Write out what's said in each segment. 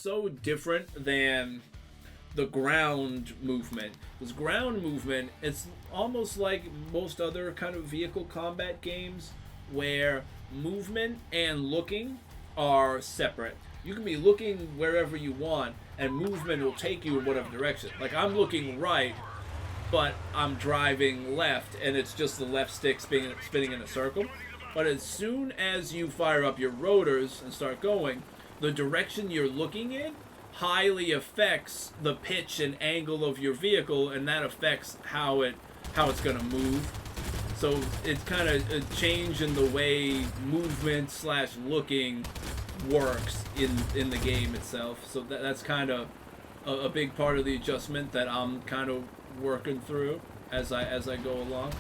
so different than the ground movement. Because ground movement, it's almost like most other kind of vehicle combat games where movement and looking are separate. You can be looking wherever you want, and movement will take you in whatever direction. Like, I'm looking right, but I'm driving left, and it's just the left stick spinning in a circle. But as soon as you fire up your rotors and start going, the direction you're looking in highly affects the pitch and angle of your vehicle, and that affects how it's going to move. So it's kind of a change in the way movement / looking works in the game itself. So that's kind of a big part of the adjustment that I'm kind of working through as I go along.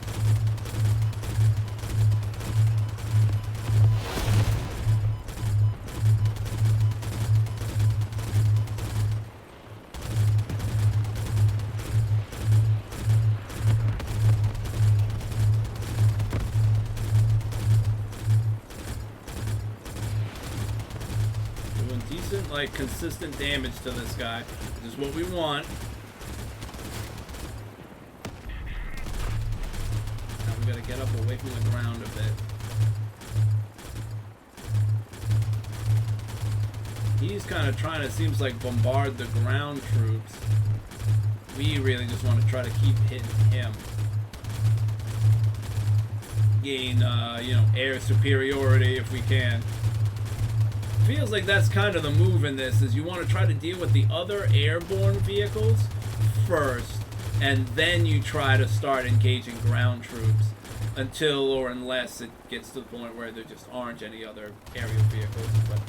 Like consistent damage to this guy, which is what we want. Now we gotta get up away from the ground a bit. He's kind of trying to, seems like, bombard the ground troops. We really just want to try to keep hitting him. Gain, air superiority if we can. Feels like that's kind of the move in this, is you want to try to deal with the other airborne vehicles first, and then you try to start engaging ground troops until or unless it gets to the point where there just aren't any other aerial vehicles. But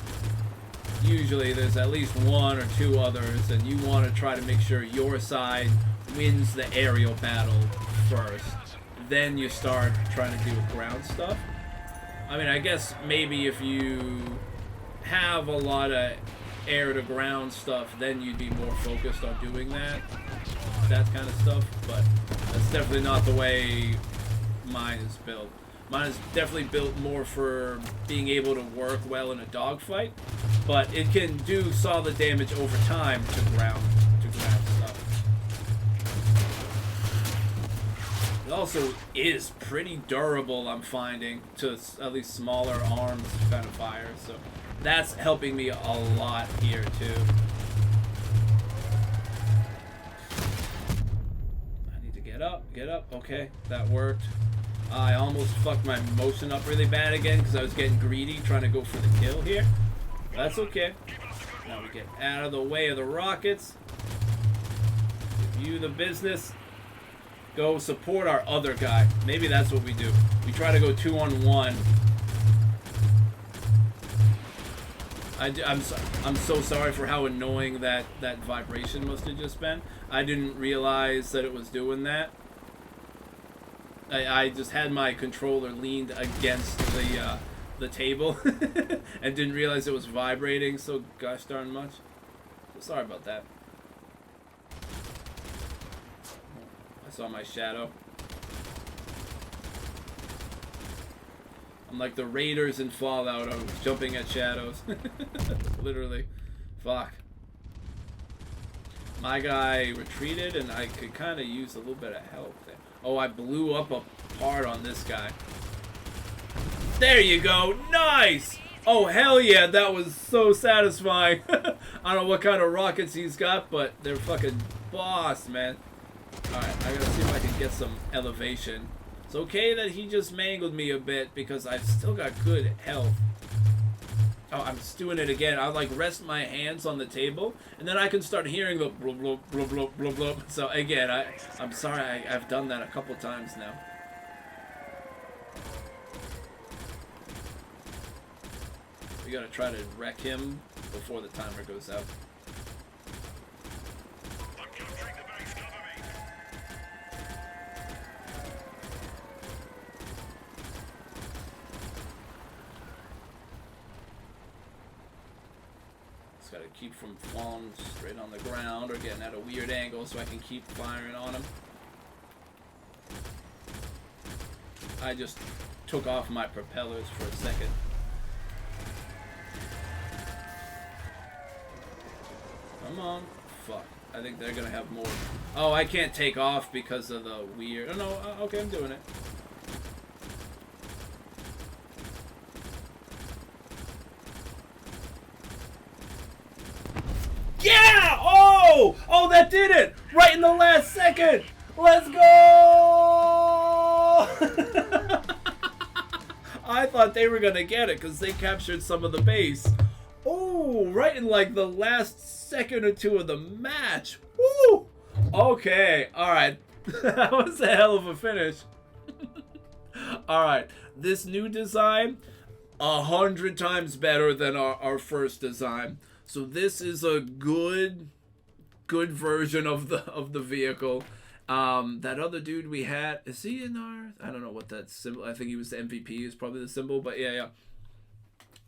usually there's at least one or two others, and you want to try to make sure your side wins the aerial battle first. Then you start trying to do ground stuff. I mean, I guess maybe if you have a lot of air to ground stuff, then you'd be more focused on doing that kind of stuff, but that's definitely not the way mine is built. Mine is definitely built more for being able to work well in a dogfight, but it can do solid damage over time to ground stuff. It also is pretty durable, I'm finding, to at least smaller arms kind of fire, so that's helping me a lot here, too. I need to get up. Okay, that worked. I almost fucked my motion up really bad again because I was getting greedy trying to go for the kill here. That's okay. Now we get out of the way of the rockets. Give you the business. Go support our other guy. Maybe that's what we do. We try to go 2-on-1. I'm so sorry for how annoying that vibration must have just been. I didn't realize that it was doing that. I just had my controller leaned against the table and didn't realize it was vibrating so gosh darn much. So sorry about that. I saw my shadow. I'm like the Raiders in Fallout. I was jumping at shadows. Literally. Fuck. My guy retreated, and I could kind of use a little bit of help there. Oh, I blew up a part on this guy. There you go. Nice! Oh, hell yeah. That was so satisfying. I don't know what kind of rockets he's got, but they're fucking boss, man. Alright, I gotta see if I can get some elevation. It's okay that he just mangled me a bit because I've still got good health. Oh, I'm just doing it again. I'll like rest my hands on the table and then I can start hearing the blub blub blub blub blub blub. So again, I'm sorry I've done that a couple times now. We gotta try to wreck him before the timer goes out. Gotta keep from falling straight on the ground or getting at a weird angle so I can keep firing on him. I just took off my propellers for a second. Come on. Fuck. I think they're gonna have more. Oh, I can't take off because of the weird. Oh, no. Okay, I'm doing it. Yeah! Oh! Oh, that did it! Right in the last second! Let's go! I thought they were gonna get it because they captured some of the base. Oh, right in like the last second or two of the match. Woo! Okay, alright. That was a hell of a finish. Alright, this new design, 100 times better than our first design. So this is a good version of the vehicle. That other dude we had, is he in our? I don't know what that symbol. I think he was the MVP. Is probably the symbol. But yeah.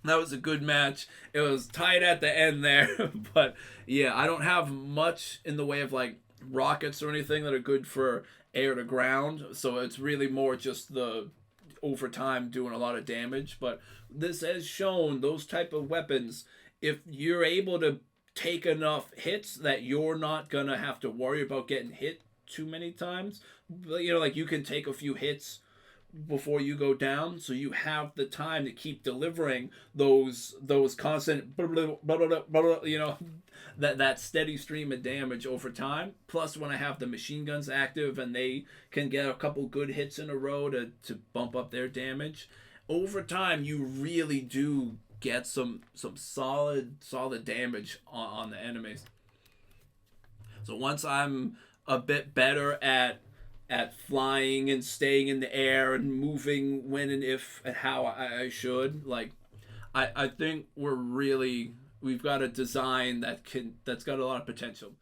That was a good match. It was tight at the end there, but yeah, I don't have much in the way of like rockets or anything that are good for air to ground. So it's really more just the over time doing a lot of damage. But this has shown those type of weapons, if you're able to take enough hits that you're not gonna have to worry about getting hit too many times. You know, like you can take a few hits before you go down, so you have the time to keep delivering those constant blah, blah, blah, blah, blah, blah, you know, that steady stream of damage over time. Plus when I have the machine guns active and they can get a couple good hits in a row to bump up their damage, over time you really do get some solid damage on the enemies. So once I'm a bit better at flying and staying in the air and moving when and if and how I should, like I think we've got a design that's got a lot of potential.